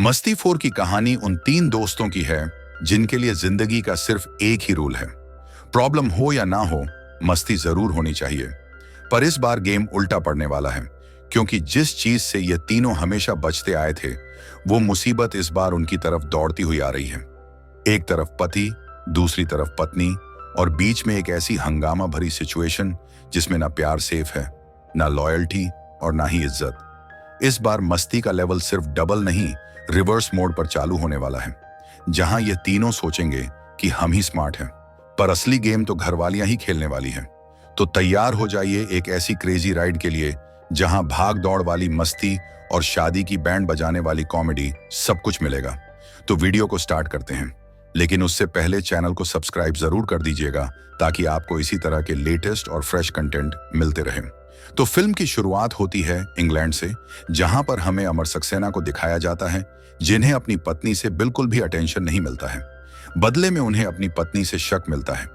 मस्ती 4 की कहानी उन तीन दोस्तों की है जिनके लिए जिंदगी का सिर्फ एक ही रूल है। प्रॉब्लम हो या ना हो, मस्ती जरूर होनी चाहिए। पर इस बार गेम उल्टा पड़ने वाला है, क्योंकि जिस चीज से ये तीनों हमेशा बचते आए थे, वो मुसीबत इस बार उनकी तरफ दौड़ती हुई आ रही है। एक तरफ पति, दूसरी तरफ पत्नी, और बीच में एक ऐसी हंगामा भरी सिचुएशन जिसमें ना प्यार सेफ है, ना लॉयल्टी और ना ही इज्जत। इस बार मस्ती का लेवल सिर्फ डबल नहीं, रिवर्स मोड पर चालू होने वाला है, जहां ये तीनों सोचेंगे कि हम ही स्मार्ट हैं, पर असली गेम तो घरवालियां ही खेलने वाली हैं। तो तैयार हो जाइए एक ऐसी क्रेजी राइड के लिए जहां भाग दौड़ वाली मस्ती और शादी की बैंड बजाने वाली कॉमेडी सब कुछ मिलेगा। तो वीडियो को स्टार्ट करते हैं, लेकिन उससे पहले चैनल को सब्सक्राइब जरूर कर दीजिएगा ताकि आपको इसी तरह के लेटेस्ट और फ्रेश कंटेंट मिलते रहे। तो फिल्म की शुरुआत होती है इंग्लैंड से, जहां पर हमें अमर सक्सेना को दिखाया जाता है, जिन्हें अपनी पत्नी से बिल्कुल भी अटेंशन नहीं मिलता है। बदले में उन्हें अपनी पत्नी से शक मिलता है।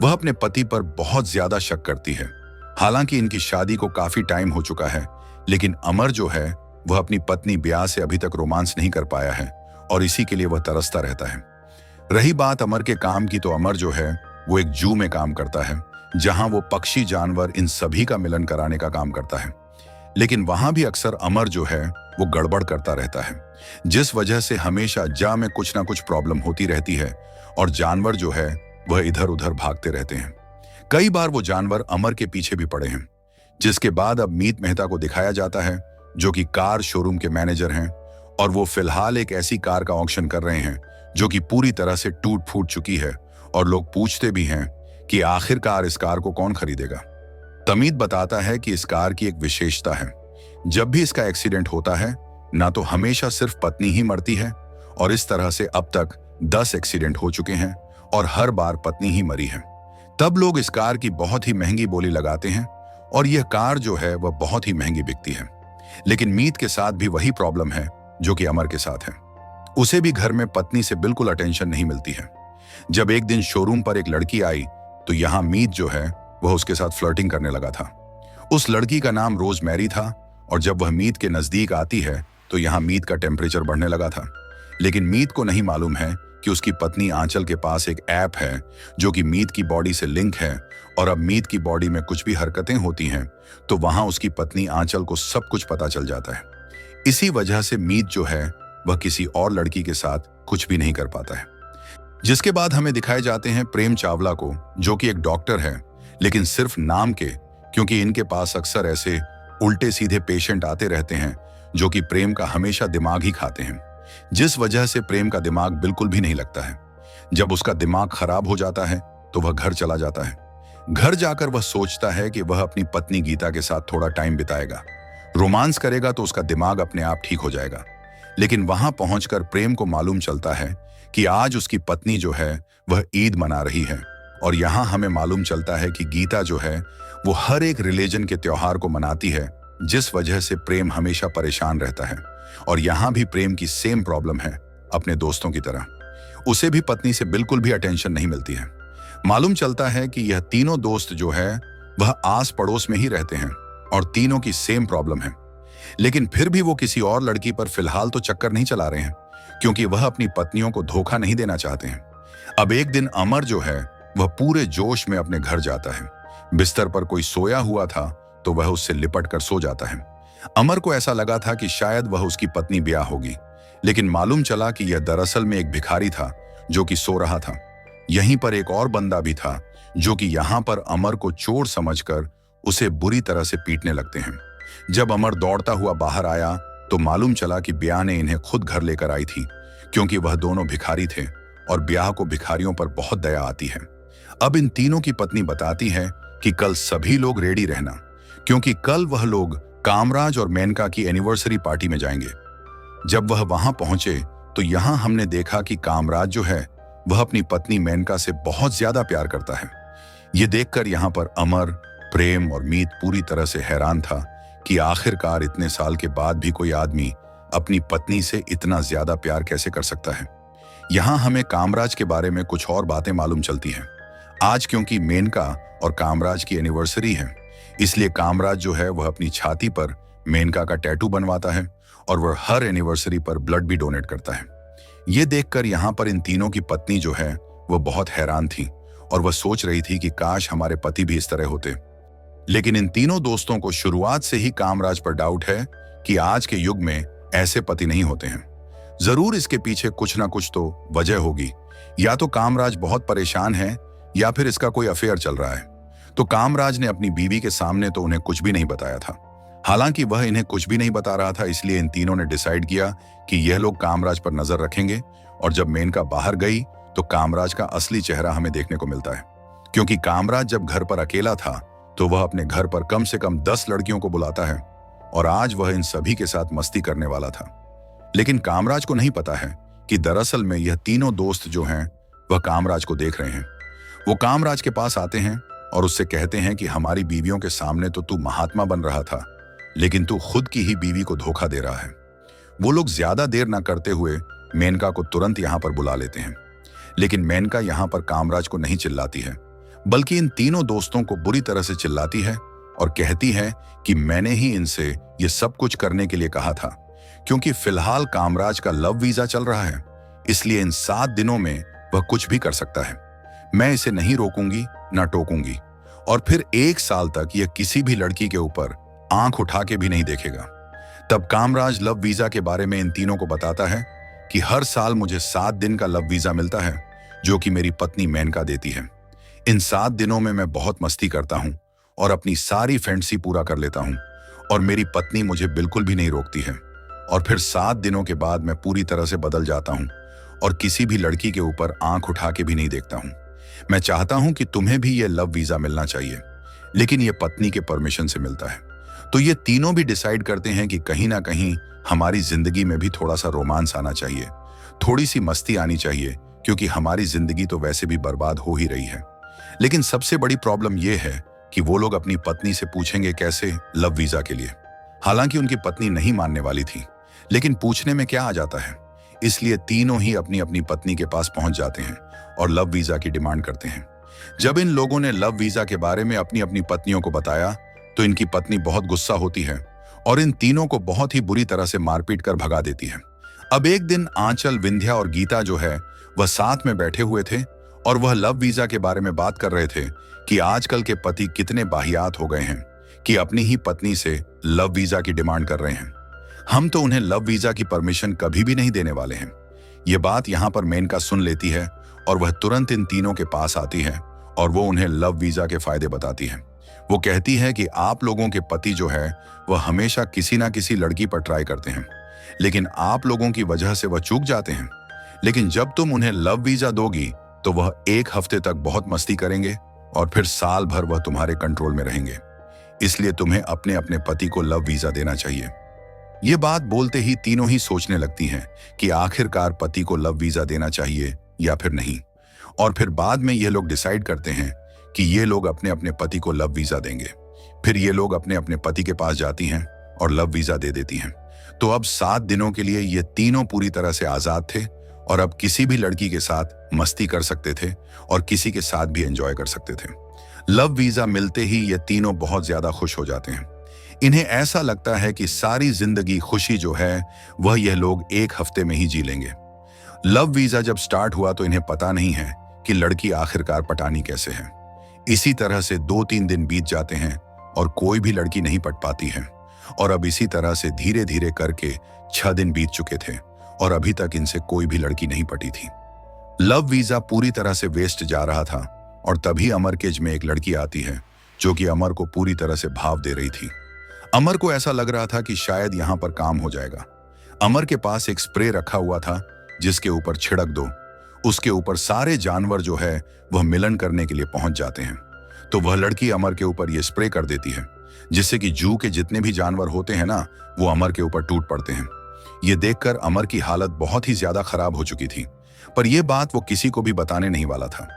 वह अपने पति पर बहुत ज्यादा शक करती है। हालांकि इनकी शादी को काफी टाइम हो चुका है, लेकिन अमर जो है वह अपनी पत्नी ब्याह से अभी तक रोमांस नहीं कर पाया है और इसी के लिए वह तरसता रहता है। रही बात अमर के काम की, तो अमर जो है वो एक जू में काम करता है, जहां वो पक्षी, जानवर, इन सभी का मिलन कराने का काम करता है। लेकिन वहां भी अक्सर अमर जो है वो गड़बड़ करता रहता है, जिस वजह से हमेशा जा में कुछ ना कुछ प्रॉब्लम होती रहती है और जानवर जो है वह इधर उधर भागते रहते हैं। कई बार वो जानवर अमर के पीछे भी पड़े हैं, जिसके बाद अब मीत मेहता को दिखाया जाता है, जो कि कार शोरूम के मैनेजर हैं, और वो फिलहाल एक ऐसी कार का ऑक्शन कर रहे हैं जो कि पूरी तरह से टूट फूट चुकी है, और लोग पूछते भी हैं कि आखिरकार इस कार को कौन खरीदेगा। तमीत बताता है कि इस कार की एक विशेषता है, जब भी इसका एक्सीडेंट होता है ना तो हमेशा सिर्फ पत्नी ही मरती है, और इस तरह से अब तक 10 एक्सीडेंट हो चुके हैं और हर बार पत्नी ही मरी है। तब लोग इस कार की बहुत ही महंगी बोली लगाते हैं और यह कार जो है वह बहुत ही महंगी बिकती है। लेकिन मीत के साथ भी वही प्रॉब्लम है जो कि अमर के साथ है। उसे भी घर में पत्नी से बिल्कुल अटेंशन नहीं मिलती है। जब एक दिन शोरूम पर एक लड़की आई तो यहाँ मीत जो है वह उसके साथ फ्लर्टिंग करने लगा था। उस लड़की का नाम रोजमेरी था, और जब वह मीत के नजदीक आती है तो यहाँ मीत का टेम्परेचर बढ़ने लगा था। लेकिन मीत को नहीं मालूम है कि उसकी पत्नी आंचल के पास एक ऐप है जो कि मीत की बॉडी से लिंक है, और अब मीत की बॉडी में कुछ भी हरकतें होती हैं तो वहां उसकी पत्नी आंचल को सब कुछ पता चल जाता है। इसी वजह से मीत जो है वह किसी और लड़की के साथ कुछ भी नहीं कर पाता है। जिसके बाद हमें दिखाए जाते हैं प्रेम चावला को, जो कि एक डॉक्टर है, लेकिन सिर्फ नाम के, क्योंकि इनके पास अक्सर ऐसे उल्टे सीधे पेशेंट आते रहते हैं जो कि प्रेम का हमेशा दिमाग ही खाते हैं, जिस वजह से प्रेम का दिमाग बिल्कुल भी नहीं लगता है। जब उसका दिमाग खराब हो जाता है तो वह घर चला जाता है। घर जाकर वह सोचता है कि वह अपनी पत्नी गीता के साथ थोड़ा टाइम बिताएगा, रोमांस करेगा तो उसका दिमाग अपने आप ठीक हो जाएगा। लेकिन वहां पहुंचकर प्रेम को मालूम चलता है कि आज उसकी पत्नी जो है वह ईद मना रही है, और यहाँ हमें मालूम चलता है कि गीता जो है वो हर एक रिलीजन के त्योहार को मनाती है, जिस वजह से प्रेम हमेशा परेशान रहता है। और यहाँ भी प्रेम की सेम प्रॉब्लम है अपने दोस्तों की तरह। उसे भी पत्नी से बिल्कुल भी अटेंशन नहीं मिलती है। मालूम चलता है कि यह तीनों दोस्त जो है वह आस पड़ोस में ही रहते हैं और तीनों की सेम प्रॉब्लम है। लेकिन फिर भी वो किसी और लड़की पर फिलहाल तो चक्कर नहीं चला रहे हैं, क्योंकि वह अपनी पत्नियों को धोखा नहीं देना चाहते हैं। अब एक दिन अमर जो है वह पूरे जोश में अपने घर जाता है। बिस्तर पर कोई सोया हुआ था तो वह उससे लिपट कर सो जाता है। अमर को ऐसा लगा था कि शायद वह उसकी पत्नी ब्याह होगी, लेकिन मालूम चला कि यह दरअसल में एक भिखारी था जो कि सो रहा था। यहीं पर एक और बंदा भी था जो कि यहाँ पर अमर को चोर समझकर उसे बुरी तरह से पीटने लगते हैं। जब अमर दौड़ता हुआ बाहर आया तो मालूम चला कि ब्याह ने इन्हें खुद घर लेकर आई थी, क्योंकि वह दोनों भिखारी थे और ब्याह को भिखारियों पर बहुत दया आती है। अब इन तीनों की पत्नी बताती है कि कल सभी लोग रेडी रहना, क्योंकि कल वह लोग कामराज और मेनका की एनिवर्सरी पार्टी में जाएंगे। जब वह वहां पहुंचे तो यहां हमने देखा कि कामराज जो है वह अपनी पत्नी मेनका से बहुत ज्यादा प्यार करता है। ये देखकर यहाँ पर अमर, प्रेम और मीत पूरी तरह से हैरान था कि आखिरकार इतने साल के बाद भी कोई आदमी अपनी पत्नी से इतना ज्यादा प्यार कैसे कर सकता है। यहाँ हमें कामराज के बारे में कुछ और बातें मालूम चलती हैं। आज क्योंकि मेनका और कामराज की एनिवर्सरी है, इसलिए कामराज जो है वह अपनी छाती पर मेनका का टैटू बनवाता है और वह हर एनिवर्सरी पर ब्लड भी डोनेट करता है। ये देखकर यहाँ पर इन तीनों की पत्नी जो है वह बहुत हैरान थी और वह सोच रही थी कि काश हमारे पति भी इस तरह होते। लेकिन इन तीनों दोस्तों को शुरुआत से ही कामराज पर डाउट है कि आज के युग में ऐसे पति नहीं होते हैं। जरूर इसके पीछे कुछ ना कुछ तो वजह होगी। या तो कामराज बहुत परेशान है या फिर इसका कोई अफेयर चल रहा है। तो कामराज ने अपनी बीवी के सामने तो उन्हें कुछ भी नहीं बताया था। हालांकि वह इन्हें कुछ भी नहीं बता रहा था, इसलिए इन तीनों ने डिसाइड किया कि यह लोग कामराज पर नजर रखेंगे। और जब मेनका बाहर गई तो कामराज का असली चेहरा हमें देखने को मिलता है, क्योंकि कामराज जब घर पर अकेला था तो वह अपने घर पर कम से कम 10 लड़कियों को बुलाता है और आज वह इन सभी के साथ मस्ती करने वाला था। लेकिन कामराज को नहीं पता है कि दरअसल में यह तीनों दोस्त जो हैं वह कामराज को देख रहे हैं। वो कामराज के पास आते हैं और उससे कहते हैं कि हमारी बीवियों के सामने तो तू महात्मा बन रहा था, लेकिन तू खुद की ही बीवी को धोखा दे रहा है। वो लोग ज्यादा देर ना करते हुए मेनका को तुरंत यहाँ पर बुला लेते हैं। लेकिन मेनका यहाँ पर कामराज को नहीं चिल्लाती है, बल्कि इन तीनों दोस्तों को बुरी तरह से चिल्लाती है और कहती है कि मैंने ही इनसे ये सब कुछ करने के लिए कहा था, क्योंकि फिलहाल कामराज का लव वीजा चल रहा है, इसलिए इन 7 दिनों में वह कुछ भी कर सकता है। मैं इसे नहीं रोकूंगी ना टोकूंगी और फिर 1 साल तक यह किसी भी लड़की के ऊपर आंख उठा के भी नहीं देखेगा। तब कामराज लव वीजा के बारे में इन तीनों को बताता है कि हर साल मुझे 7 दिन का लव वीजा मिलता है, जो कि मेरी पत्नी मेनका देती है। इन 7 दिनों में मैं बहुत मस्ती करता हूँ और अपनी सारी फैंटेसी पूरा कर लेता हूँ और मेरी पत्नी मुझे बिल्कुल भी नहीं रोकती है। और फिर 7 दिनों के बाद मैं पूरी तरह से बदल जाता हूँ और किसी भी लड़की के ऊपर आंख उठा के भी नहीं देखता हूँ। मैं चाहता हूँ कि तुम्हें भी ये लव वीजा मिलना चाहिए, लेकिन ये पत्नी के परमिशन से मिलता है। तो ये तीनों भी डिसाइड करते हैं कि कहीं ना कहीं हमारी जिंदगी में भी थोड़ा सा रोमांस आना चाहिए, थोड़ी सी मस्ती आनी चाहिए, क्योंकि हमारी जिंदगी तो वैसे भी बर्बाद हो ही रही है। लेकिन सबसे बड़ी प्रॉब्लम यह है कि वो लोग अपनी पत्नी से पूछेंगे कैसे लव वीजा के लिए। हालांकि उनकी पत्नी नहीं मानने वाली थी, लेकिन पूछने में क्या आ जाता है, इसलिए तीनों ही अपनी अपनी पत्नी के पास पहुंच जाते हैं और लव वीजा की डिमांड करते हैं। जब इन लोगों ने लव वीजा के बारे में अपनी अपनी पत्नियों को बताया तो इनकी पत्नी बहुत गुस्सा होती है और इन तीनों को बहुत ही बुरी तरह से मारपीट कर भगा देती है। अब एक दिन आंचल, विंध्या और गीता जो है वह साथ में बैठे हुए थे और वह लव वीजा के बारे में बात कर रहे थे कि आजकल के पति कितने बाहियात हो गए हैं कि अपनी ही पत्नी से लव वीजा की डिमांड कर रहे हैं। हम तो उन्हें लव वीजा की परमिशन कभी भी नहीं देने वाले हैं। ये बात यहाँ पर मेनका सुन लेती है और वह तुरंत इन तीनों के पास आती है और वो उन्हें लव वीजा के फायदे बताती है। वो कहती है कि आप लोगों के पति जो है वह हमेशा किसी ना किसी लड़की पर ट्राई करते हैं, लेकिन आप लोगों की वजह से वह चूक जाते हैं। लेकिन जब तुम उन्हें लव वीजा दोगी तो वह 1 हफ्ते तक बहुत मस्ती करेंगे और फिर साल भर वह तुम्हारे कंट्रोल में रहेंगे। इसलिए तुम्हें अपने अपने पति को लव वीजा देना चाहिए। ये बात बोलते ही तीनों ही सोचने लगती हैं कि आखिरकार पति को लव वीजा देना चाहिए या फिर नहीं। और फिर बाद में ये लोग डिसाइड करते हैं कि ये लोग अपने अपने पति को लव वीजा देंगे। फिर ये लोग अपने अपने पति के पास जाती हैं और लव वीजा दे देती हैं। तो अब 7 दिनों के लिए ये तीनों पूरी तरह से आजाद थे और अब किसी भी लड़की के साथ मस्ती कर सकते थे और किसी के साथ भी एंजॉय कर सकते थे। लव वीजा मिलते ही ये तीनों बहुत ज्यादा खुश हो जाते हैं। इन्हें ऐसा लगता है कि सारी जिंदगी खुशी जो है वह यह लोग 1 हफ्ते में ही जी लेंगे। लव वीजा जब स्टार्ट हुआ तो इन्हें पता नहीं है कि लड़की आखिरकार पटानी कैसे है। इसी तरह से 2-3 दिन बीत जाते हैं और कोई भी लड़की नहीं पट पाती है और अब इसी तरह से धीरे धीरे करके 6 दिन बीत चुके थे और अभी तक इनसे कोई भी लड़की नहीं पटी थी। लव वीजा पूरी तरह से वेस्ट जा रहा था और तभी अमर केज में एक लड़की आती है जो कि अमर को पूरी तरह से भाव दे रही थी। अमर को ऐसा लग रहा था कि शायद यहाँ पर काम हो जाएगा। अमर के पास एक स्प्रे रखा हुआ था जिसके ऊपर छिड़क दो, उसके ऊपर सारे जानवर जो है वह मिलन करने के लिए पहुंच जाते हैं। तो वह लड़की अमर के ऊपर यह स्प्रे कर देती है जिससे कि जू के जितने भी जानवर होते हैं ना वो अमर के ऊपर टूट पड़ते हैं। ये देखकर अमर की हालत बहुत ही ज्यादा खराब हो चुकी थी, पर यह बात वो किसी को भी बताने नहीं वाला था।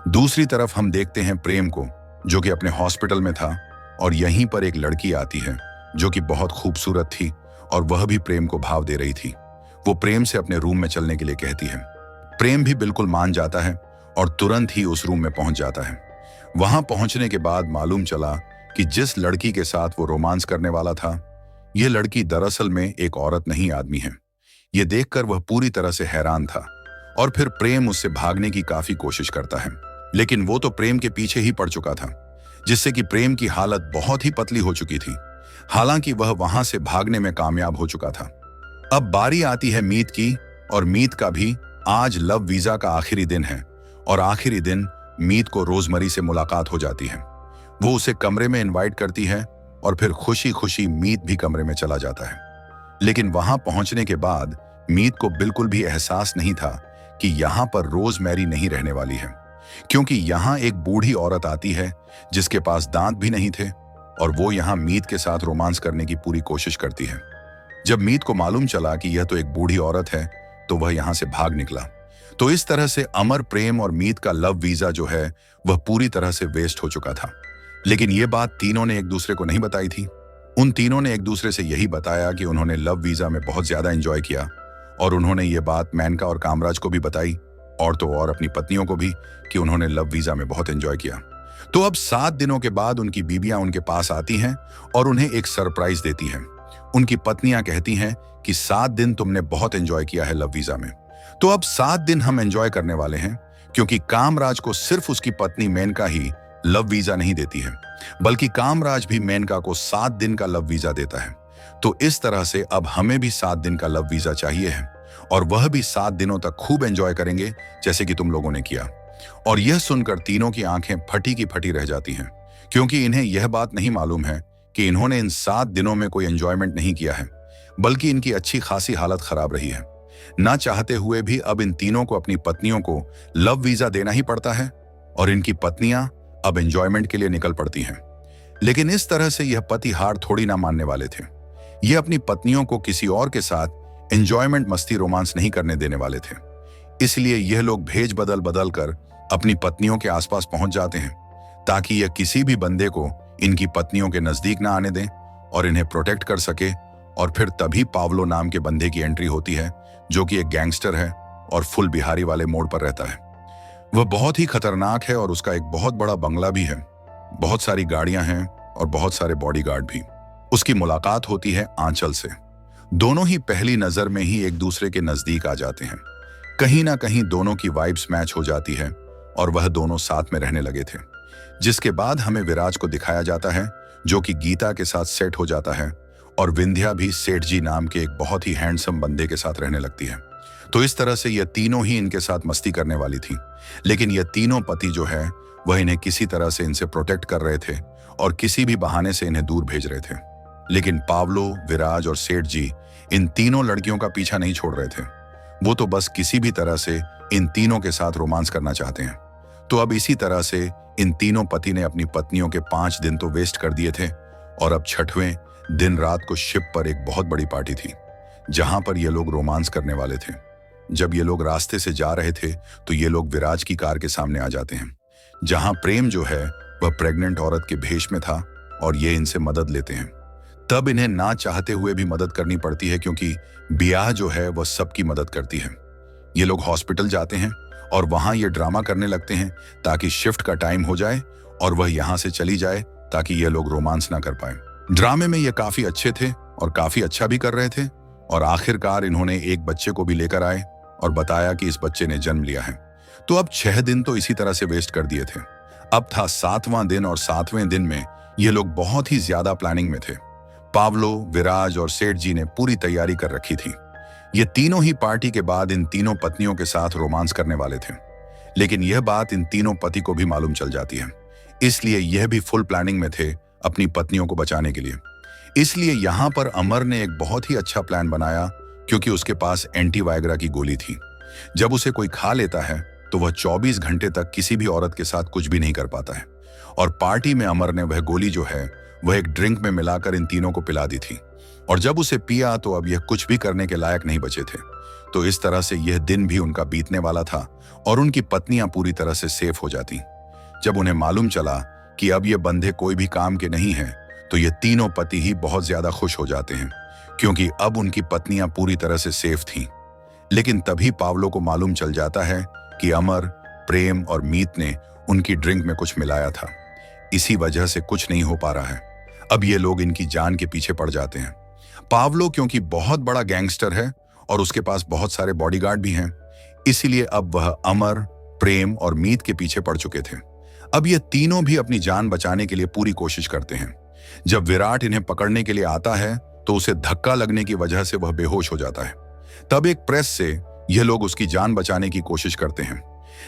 दूसरी तरफ हम देखते हैं प्रेम को, जो कि अपने हॉस्पिटल में था और यहीं पर एक लड़की आती है जो कि बहुत खूबसूरत थी और वह भी प्रेम को भाव दे रही थी। वो प्रेम से अपने रूम में चलने के लिए कहती है। प्रेम भी बिल्कुल मान जाता है और तुरंत ही उस रूम में पहुंच जाता है। वहां पहुंचने के बाद मालूम चला कि जिस लड़की के साथ वो रोमांस करने वाला था ये लड़की दरअसल में एक औरत नहीं आदमी है। ये देखकर वह पूरी तरह से हैरान था और फिर प्रेम उससे भागने की काफी कोशिश करता है, लेकिन वो तो प्रेम के पीछे ही पड़ चुका था, जिससे कि प्रेम की हालत बहुत ही पतली हो चुकी थी। हालांकि वह वहां से भागने में कामयाब हो चुका था। अब बारी आती है मीत की, और मीत का भी आज लव वीजा का आखिरी दिन है। और आखिरी दिन मीत को रोजमरी से मुलाकात हो जाती है। वो उसे कमरे में इनवाइट करती है और फिर खुशी खुशी मीत भी कमरे में चला जाता है। लेकिन वहां पहुंचने के बाद मीत को बिल्कुल भी एहसास नहीं था कि यहां पर रोजमेरी नहीं रहने वाली है, क्योंकि यहां एक बूढ़ी औरत आती है जिसके पास दांत भी नहीं थे, और वो यहां मीत के साथ रोमांस करने की पूरी कोशिश करती है। जब मीत को मालूम चला कि यह तो एक बूढ़ी औरत है, तो वह यहां से भाग निकला। तो इस तरह से अमर, प्रेम और मीत का लव वीजा जो है वह पूरी तरह से वेस्ट हो चुका था। लेकिन यह बात तीनों ने एक दूसरे को नहीं बताई थी। उन तीनों ने एक दूसरे से यही बताया कि उन्होंने लव वीजा में बहुत ज्यादा एंजॉय किया, और उन्होंने ये बात मेनका और कामराज को भी बताई, और तो और अपनी पत्नियों को भी, कि उन्होंने लव वीजा में बहुत एंजॉय किया। तो अब 7 दिनों के बाद उनकी बीबियां उनके पास आती हैं और उन्हें एक सरप्राइज देती हैं। उनकी पत्नियां कहती हैं कि 7 दिन तुमने बहुत एंजॉय किया है लव वीजा में, तो अब 7 दिन हम एंजॉय करने वाले हैं, क्योंकि कामराज को सिर्फ उसकी पत्नी मेनका ही लव वीजा नहीं देती है, बल्कि कामराज भी मेनका को 7 दिन का लव वीजा देता है। तो इस तरह से अब हमें भी 7 दिन का लव वीजा चाहिए है, और वह भी 7 दिनों तक खूब एंजॉय करेंगे जैसे कि तुम लोगों ने किया। और यह सुनकर तीनों की आंखें फटी की फटी रह जाती हैं, क्योंकि इन्हें यह बात नहीं मालूम है कि इन्होंने इन 7 दिनों में कोई एंजॉयमेंट नहीं किया है, बल्कि इनकी अच्छी खासी हालत खराब रही है। ना चाहते हुए भी अब इन तीनों को अपनी पत्नियों को लव वीजा देना ही पड़ता है, और इनकी पत्नियां अब एंजॉयमेंट के लिए निकल पड़ती हैं। लेकिन इस तरह से यह पति हार थोड़ी ना मानने वाले थे। ये अपनी पत्नियों को किसी और के साथ एंजॉयमेंट, मस्ती, रोमांस नहीं करने देने वाले थे। इसलिए यह लोग भेज बदल बदल कर अपनी पत्नियों के आसपास पहुंच जाते हैं, ताकि यह किसी भी बंदे को इनकी पत्नियों के नजदीक ना आने दें और इन्हें प्रोटेक्ट कर सके। और फिर तभी पावलो नाम के बंदे की एंट्री होती है, जो कि एक गैंगस्टर है और फुल बिहारी वाले मोड़ पर रहता है। वह बहुत ही खतरनाक है और उसका एक बहुत बड़ा बंगला भी है, बहुत सारी गाड़ियां हैं और बहुत सारे बॉडीगार्ड भी। उसकी मुलाकात होती है आंचल से। दोनों ही पहली नजर में ही एक दूसरे के नजदीक आ जाते हैं। कहीं ना कहीं दोनों की वाइब्स मैच हो जाती है और वह दोनों साथ में रहने लगे थे। जिसके बाद हमें विराज को दिखाया जाता है, जो कि गीता के साथ सेट हो जाता है, और विंध्या भी सेठ जी नाम के एक बहुत ही हैंडसम बंदे के साथ रहने लगती है। तो इस तरह से यह तीनों ही इनके साथ मस्ती करने वाली थी। लेकिन यह तीनों पति जो है वह इन्हें किसी तरह से इनसे प्रोटेक्ट कर रहे थे और किसी भी बहाने से इन्हें दूर भेज रहे थे। लेकिन पावलो, विराज और सेठ जी इन तीनों लड़कियों का पीछा नहीं छोड़ रहे थे। वो तो बस किसी भी तरह से इन तीनों के साथ रोमांस करना चाहते हैं। तो अब इसी तरह से इन तीनों पति ने अपनी पत्नियों के 5 दिन तो वेस्ट कर दिए थे, और अब 6वें दिन रात को शिप पर एक बहुत बड़ी पार्टी थी, जहां पर ये लोग रोमांस करने वाले थे। जब ये लोग रास्ते से जा रहे थे तो ये लोग विराज की कार के सामने आ जाते हैं, जहां प्रेम जो है वह प्रेग्नेंट औरत के भेष में था, और ये इनसे मदद लेते हैं। तब इन्हें ना चाहते हुए भी मदद करनी पड़ती है, क्योंकि ब्याह जो है वह सबकी मदद करती है। ये लोग हॉस्पिटल जाते हैं और वहां ये ड्रामा करने लगते हैं ताकि शिफ्ट का टाइम हो जाए और वह यहां से चली जाए, ताकि ये लोग रोमांस ना कर पाए। ड्रामे में ये काफी अच्छे थे और काफी अच्छा भी कर रहे थे, और आखिरकार इन्होंने एक बच्चे को भी लेकर आए और बताया कि इस बच्चे ने जन्म लिया है। तो अब 6 दिन तो इसी तरह से वेस्ट कर दिए थे। अब था 7वां दिन, और 7वें दिन में ये लोग बहुत ही ज्यादा प्लानिंग में थे। पावलो, विराज और सेठ जी ने पूरी तैयारी कर रखी थी। ये तीनों ही पार्टी के बाद इन तीनों पत्नियों के साथ रोमांस करने वाले थे। लेकिन यह बात इन तीनों पति को भी मालूम चल जाती है, इसलिए यह भी फुल प्लानिंग में थे अपनी पत्नियों को बचाने के लिए। इसलिए यहां पर अमर ने एक बहुत ही अच्छा प्लान बनाया, क्योंकि उसके पास एंटी वायग्रा की गोली थी। जब उसे कोई खा लेता है तो वह 24 घंटे तक किसी भी औरत के साथ कुछ भी नहीं कर पाता है। और पार्टी में अमर ने वह गोली जो है वह एक ड्रिंक में मिलाकर इन तीनों को पिला दी थी, और जब उसे पिया तो अब यह कुछ भी करने के लायक नहीं बचे थे। तो इस तरह से यह दिन भी उनका बीतने वाला था, और उनकी पत्नियां पूरी तरह से सेफ हो जाती। जब उन्हें मालूम चला कि अब ये बंदे कोई भी काम के नहीं हैं, तो ये तीनों पति ही बहुत ज्यादा खुश हो जाते हैं, क्योंकि अब उनकी पत्नियां पूरी तरह से सेफ थीं। लेकिन तभी पावलो को मालूम चल जाता है कि अमर, प्रेम और मीत ने उनकी ड्रिंक में कुछ मिलाया था। इसी वजह से कुछ नहीं हो पा रहा है। अब ये लोग इनकी जान के पीछे पड़ जाते हैं। पावलो क्योंकि बहुत बड़ा गैंगस्टर है और उसके पास बहुत सारे बॉडीगार्ड भी हैं, इसीलिए अब वह अमर, प्रेम और मीत के पीछे पड़ चुके थे। अब ये तीनों भी अपनी जान बचाने के लिए पूरी कोशिश करते हैं। जब विराट इन्हें पकड़ने के लिए आता है तो उसे धक्का लगने की वजह से वह बेहोश हो जाता है। तब एक प्रेस से यह लोग उसकी जान बचाने की कोशिश करते हैं,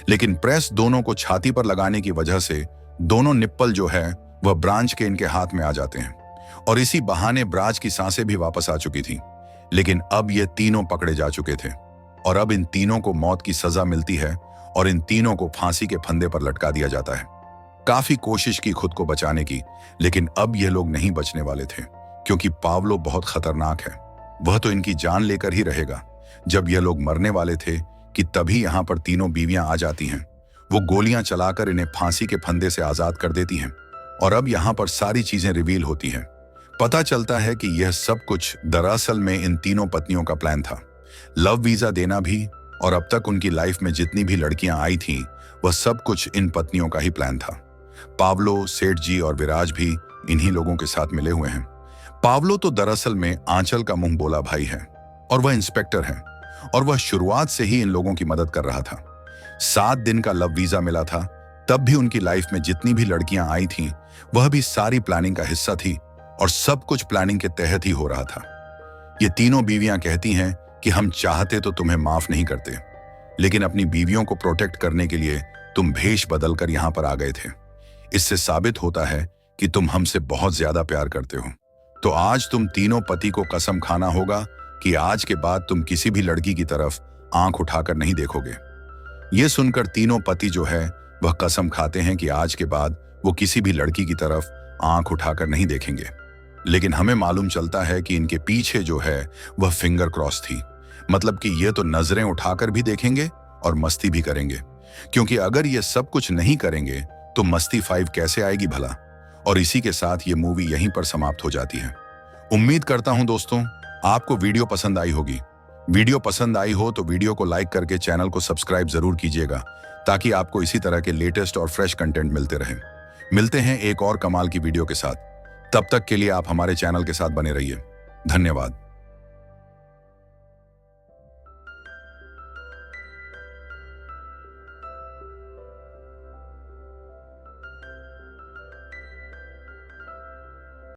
लेकिन प्रेस दोनों को छाती पर लगाने की वजह से दोनों निप्पल जो है वह ब्रांच के इनके हाथ में आ जाते हैं और इसी बहाने ब्राज की सांसें भी वापस आ चुकी थी। लेकिन अब ये तीनों पकड़े जा चुके थे और अब इन तीनों को मौत की सजा मिलती है और इन तीनों को फांसी के फंदे पर लटका दिया जाता है। काफी कोशिश की खुद को बचाने की, लेकिन अब ये लोग नहीं बचने वाले थे क्योंकि पावलो बहुत खतरनाक है। वह तो इनकी जान लेकर ही रहेगा। जब ये लोग मरने वाले थे कि तभी यहाँ पर तीनों बीवियां आ जाती हैं। वो गोलियां चलाकर इन्हें फांसी के फंदे से आजाद कर देती हैं और अब यहाँ पर सारी चीजें रिवील होती हैं। पता चलता है कि यह सब कुछ दरअसल में इन तीनों पत्नियों का प्लान था। लव वीजा देना भी और अब तक उनकी लाइफ में जितनी भी लड़कियां आई थीं, वह सब कुछ इन पत्नियों का ही प्लान था। पावलो, सेठ जी और विराज भी इन्हीं लोगों के साथ मिले हुए हैं। पावलो तो दरअसल में आंचल का मुंह बोला भाई है और वह इंस्पेक्टर है और वह शुरुआत से ही इन लोगों की मदद कर रहा था। 7 दिन का लव वीजा मिला था, तब भी उनकी लाइफ में जितनी भी लड़कियां आई थीं, वह भी सारी प्लानिंग का हिस्सा थी और सब कुछ प्लानिंग के तहत ही हो रहा था। ये तीनों बीवियां कहती हैं कि हम चाहते तो तुम्हें माफ नहीं करते, लेकिन अपनी बीवियों को प्रोटेक्ट करने के लिए तुम भेष बदलकर यहां पर आ गए थे। इससे साबित होता है कि तुम हमसे बहुत ज्यादा प्यार करते हो। तो आज तुम तीनों पति को कसम खाना होगा कि आज के बाद तुम किसी भी लड़की की तरफ आंख उठाकर नहीं देखोगे। यह सुनकर तीनों पति जो है वह कसम खाते हैं कि आज के बाद वो किसी भी लड़की की तरफ आंख उठाकर नहीं देखेंगे। लेकिन हमें मालूम चलता है कि इनके पीछे जो है वह फिंगर क्रॉस थी, मतलब कि ये तो नजरें उठाकर भी देखेंगे और मस्ती भी करेंगे, क्योंकि अगर ये सब कुछ नहीं करेंगे तो मस्ती 5 कैसे आएगी भला। और इसी के साथ ये मूवी यहीं पर समाप्त हो जाती है। उम्मीद करता हूं दोस्तों आपको वीडियो पसंद आई होगी। वीडियो पसंद आई हो तो वीडियो को लाइक करके चैनल को सब्सक्राइब जरूर कीजिएगा, ताकि आपको इसी तरह के लेटेस्ट और फ्रेश कंटेंट मिलते रहे। मिलते हैं एक और कमाल की वीडियो के साथ। तब तक के लिए आप हमारे चैनल के साथ बने रहिए। धन्यवाद।